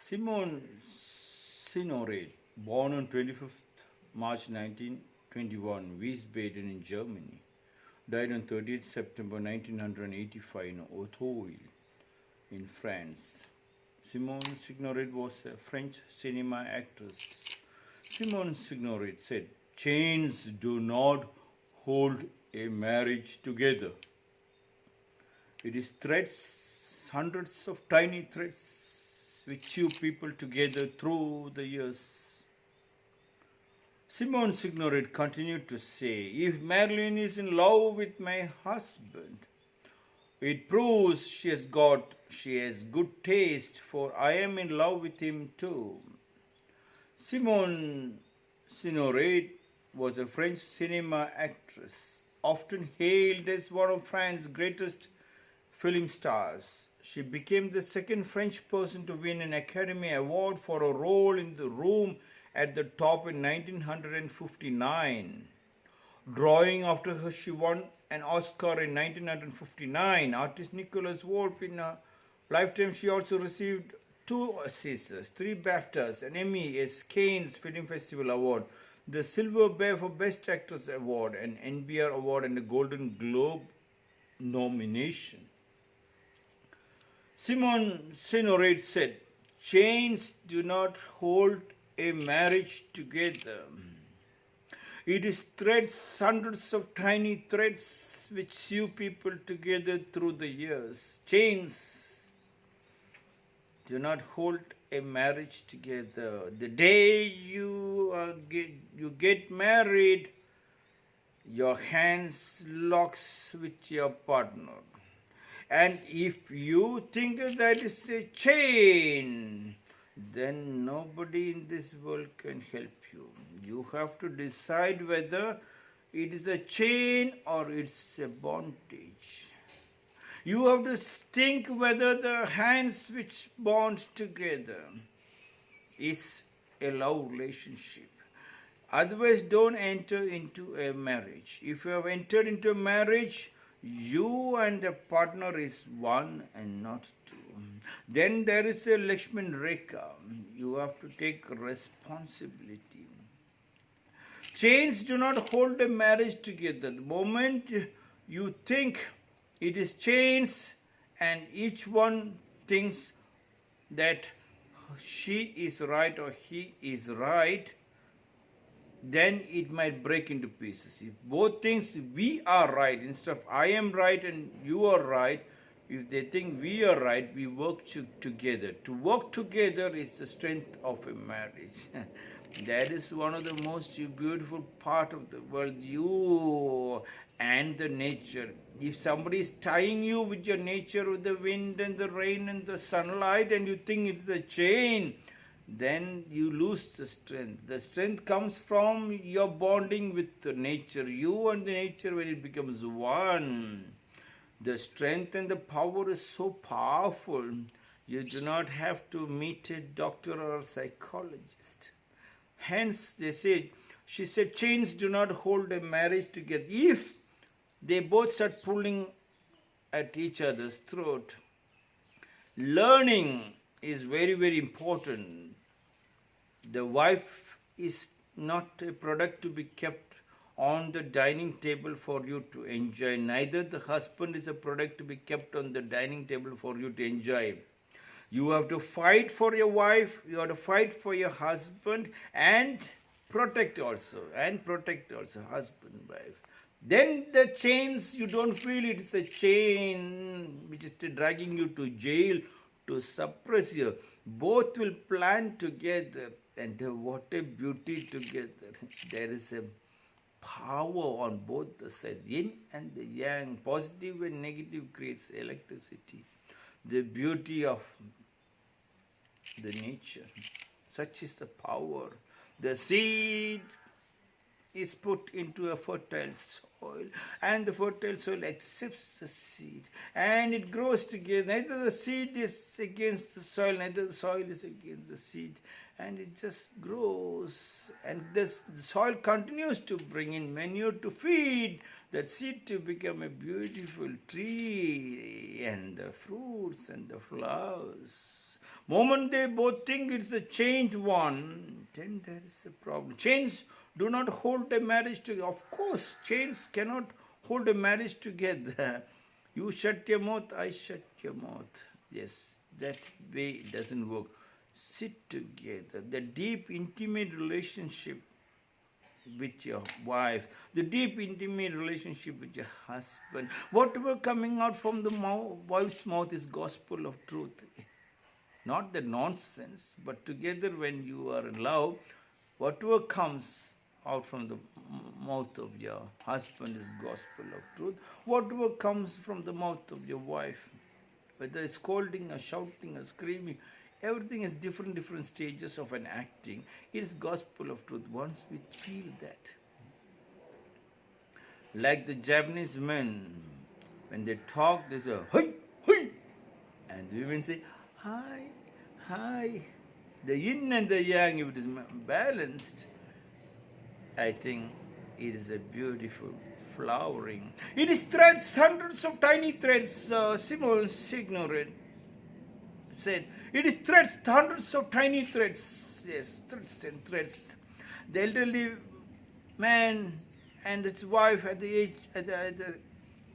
Simone Signoret, born on 25th March 1921, Wiesbaden in Germany, died on 30th September 1985 in Auteuil in France. Simone Signoret was a French cinema actress. Simone Signoret said, "Chains do not hold a marriage together. It is threads, hundreds of tiny threads, which sew people together through the years." Simone Signoret continued to say, "If Marilyn is in love with my husband, it proves she has good taste, for I am in love with him too." Simone Signoret was a French cinema actress, often hailed as one of France's greatest film stars. She became the second French person to win an Academy Award for a role in The Room at the Top in 1959. Drawing after her, she won an Oscar in 1959. Artist Nicholas Wolff, in her lifetime, she also received 2 Caesars, 3 BAFTAs, an Emmy, a Cannes Film Festival Award, the Silver Bear for Best Actress Award, an NBR Award, and a Golden Globe nomination. Simone Signoret said, "Chains do not hold a marriage together. It is threads, hundreds of tiny threads, which sew people together through the years. Chains do not hold a marriage together. The day you get married, your hands locks with your partner. And if you think that is a chain, then nobody in this world can help you. You have to decide whether it is a chain or it's a bondage. You have to think whether the hands which bonds together is a love relationship. Otherwise, don't enter into a marriage. If you have entered into a marriage, you and the partner is one and not two. Then there is a Lakshman Rekha. You have to take responsibility. Chains do not hold a marriage together. The moment you think it is chains and each one thinks that she is right or he is right, then it might break into pieces. If both things we are right instead of I am right and you are right, if they think we are right, we work together. To work together is the strength of a marriage. That is one of the most beautiful part of the world, you and the nature. If somebody is tying you with your nature, with the wind and the rain and the sunlight, and you think it's a chain, then you lose the strength. The strength comes from your bonding with the nature. You and the nature, when it becomes one, the strength and the power is so powerful. You do not have to meet a doctor or a psychologist. Hence, she said, chains do not hold a marriage together. If they both start pulling at each other's throat, learning is very, very important. The wife is not a product to be kept on the dining table for you to enjoy. Neither the husband is a product to be kept on the dining table for you to enjoy. You have to fight for your wife, you have to fight for your husband, and protect also, husband, wife. Then the chains, you don't feel it is a chain which is dragging you to jail to suppress you. Both will plan together, and what a beauty together. There is a power on both the sides, yin and the yang. Positive and negative creates electricity. The beauty of the nature. Such is the power. The seed is put into a fertile soil, and the fertile soil accepts the seed, and it grows together. Neither the seed is against the soil, neither the soil is against the seed, and it just grows. And the soil continues to bring in manure to feed that seed to become a beautiful tree, and the fruits and the flowers. Moment they both think it's a changed one, then there is a problem. Chains do not hold a marriage together. Of course, chains cannot hold a marriage together. You shut your mouth, I shut your mouth. Yes, that way it doesn't work. Sit together. The deep, intimate relationship with your wife, the deep, intimate relationship with your husband. Whatever coming out from the wife's mouth is gospel of truth. Not the nonsense, but together when you are in love, whatever comes out from the mouth of your husband is gospel of truth. Whatever comes from the mouth of your wife, whether it's scolding or shouting or screaming, everything is different stages of an acting. It is gospel of truth. Once we feel that, like the Japanese men, when they talk, they say, "Hi, hi," and the women say, "Hi, hi." The yin and the yang, if it is balanced, I think it is a beautiful flowering. It is threads, hundreds of tiny threads. Simone Signoret said, it is threads, hundreds of tiny threads. Yes, threads and threads. The elderly man and his wife at the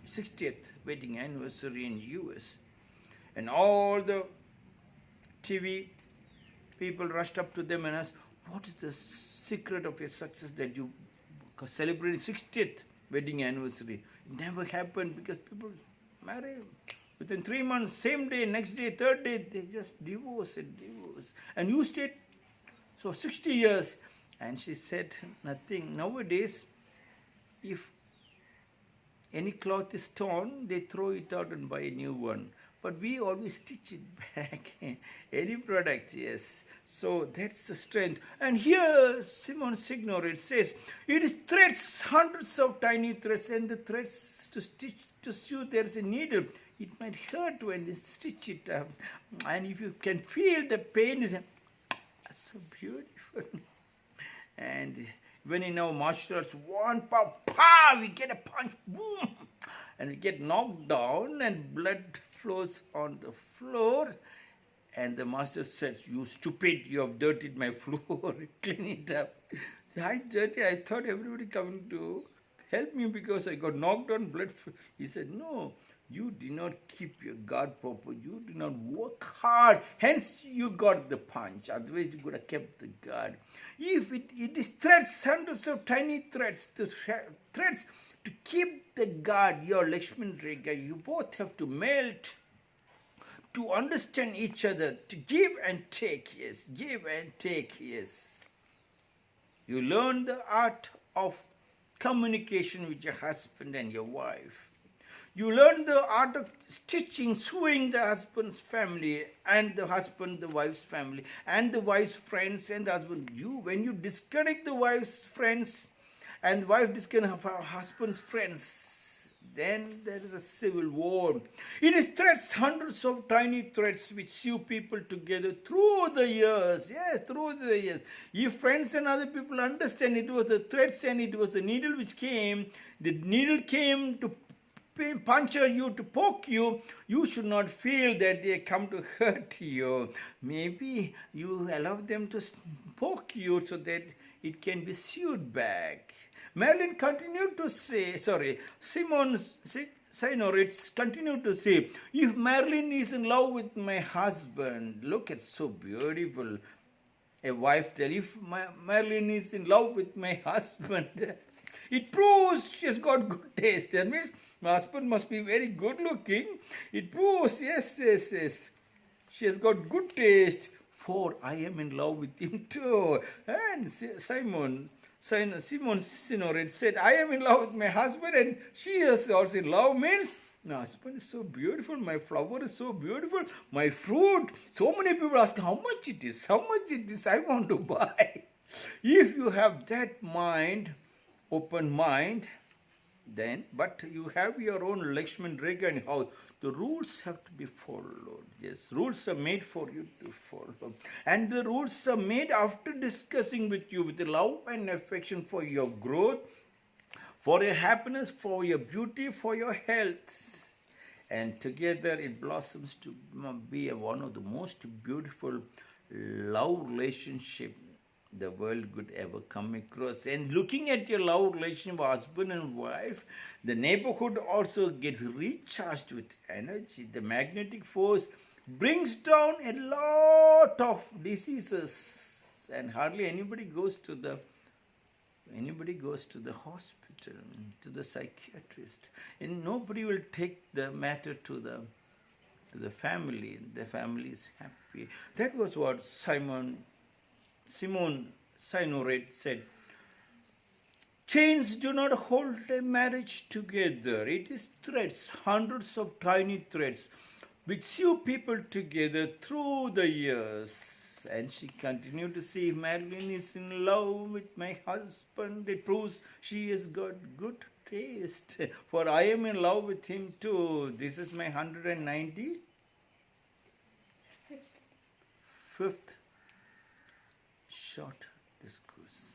60th wedding anniversary in US, and all the TV people rushed up to them and asked, what is the secret of your success that you celebrated 60th wedding anniversary? It never happened because people marry within 3 months, same day, next day, third day, they just divorce and divorce. And you stayed so 60 years. And she said, nothing. Nowadays, if any cloth is torn, they throw it out and buy a new one. But we always stitch it back. Any product, yes. So that's the strength. And here, Simone Signoret says, it is threads, hundreds of tiny threads, and the threads to stitch, to sew, there's a needle. It might hurt when you stitch it up. And if you can feel the pain, is so beautiful. And when in our martial arts, one pow, pow, we get a punch, boom, and we get knocked down, and blood flows on the floor. And the master says, you stupid, you have dirtied my floor, clean it up. I dirty, I thought everybody coming to help me because I got knocked down, blood. He said, no, you did not keep your guard proper. You did not work hard. Hence, you got the punch. Otherwise, you could have kept the guard. If it is threads, hundreds of tiny threads, threads to keep the guard, your Lakshman Rekha, you both have to melt to understand each other, to give and take, yes, give and take, yes. You learn the art of communication with your husband and your wife. You learn the art of stitching, sewing the husband's family and the husband, the wife's family, and the wife's friends and the husband. When you disconnect the wife's friends and the wife disconnect her husband's friends, then there is a civil war. It is threads, hundreds of tiny threads which sew people together through the years. Yes, through the years. If friends and other people understand it was the threads and it was the needle which came, the needle came to puncture you, to poke you, you should not feel that they come to hurt you. Maybe you allow them to poke you so that it can be sewed back. Marilyn continued to say, Simone Signoret continued to say, if Marilyn is in love with my husband, look, it's so beautiful. A wife tells, if Marilyn is in love with my husband, it proves she has got good taste. That means my husband must be very good looking. It proves, yes, she has got good taste, for I am in love with him too. And Simone Signoret said, I am in love with my husband and she is also in love. Means my husband is so beautiful, my flower is so beautiful, my fruit. So many people ask how much it is, I want to buy. If you have that mind, open mind, then, but you have your own Lakshman Rekha in house. The rules have to be followed. Yes, rules are made for you to follow. And the rules are made after discussing with you with love and affection for your growth, for your happiness, for your beauty, for your health. and together it blossoms to be one of the most beautiful love relationship the world could ever come across. And looking at your love relationship, husband and wife, the neighborhood also gets recharged with energy. The magnetic force brings down a lot of diseases, and hardly anybody goes to the hospital, to the psychiatrist, and nobody will take the matter to the family. The family is happy. That was what Simone Signoret said. Chains do not hold a marriage together. It is threads, hundreds of tiny threads, which sew people together through the years. And she continued to say, if Marilyn is in love with my husband, it proves she has got good taste. For I am in love with him too. This is my 195th short discourse.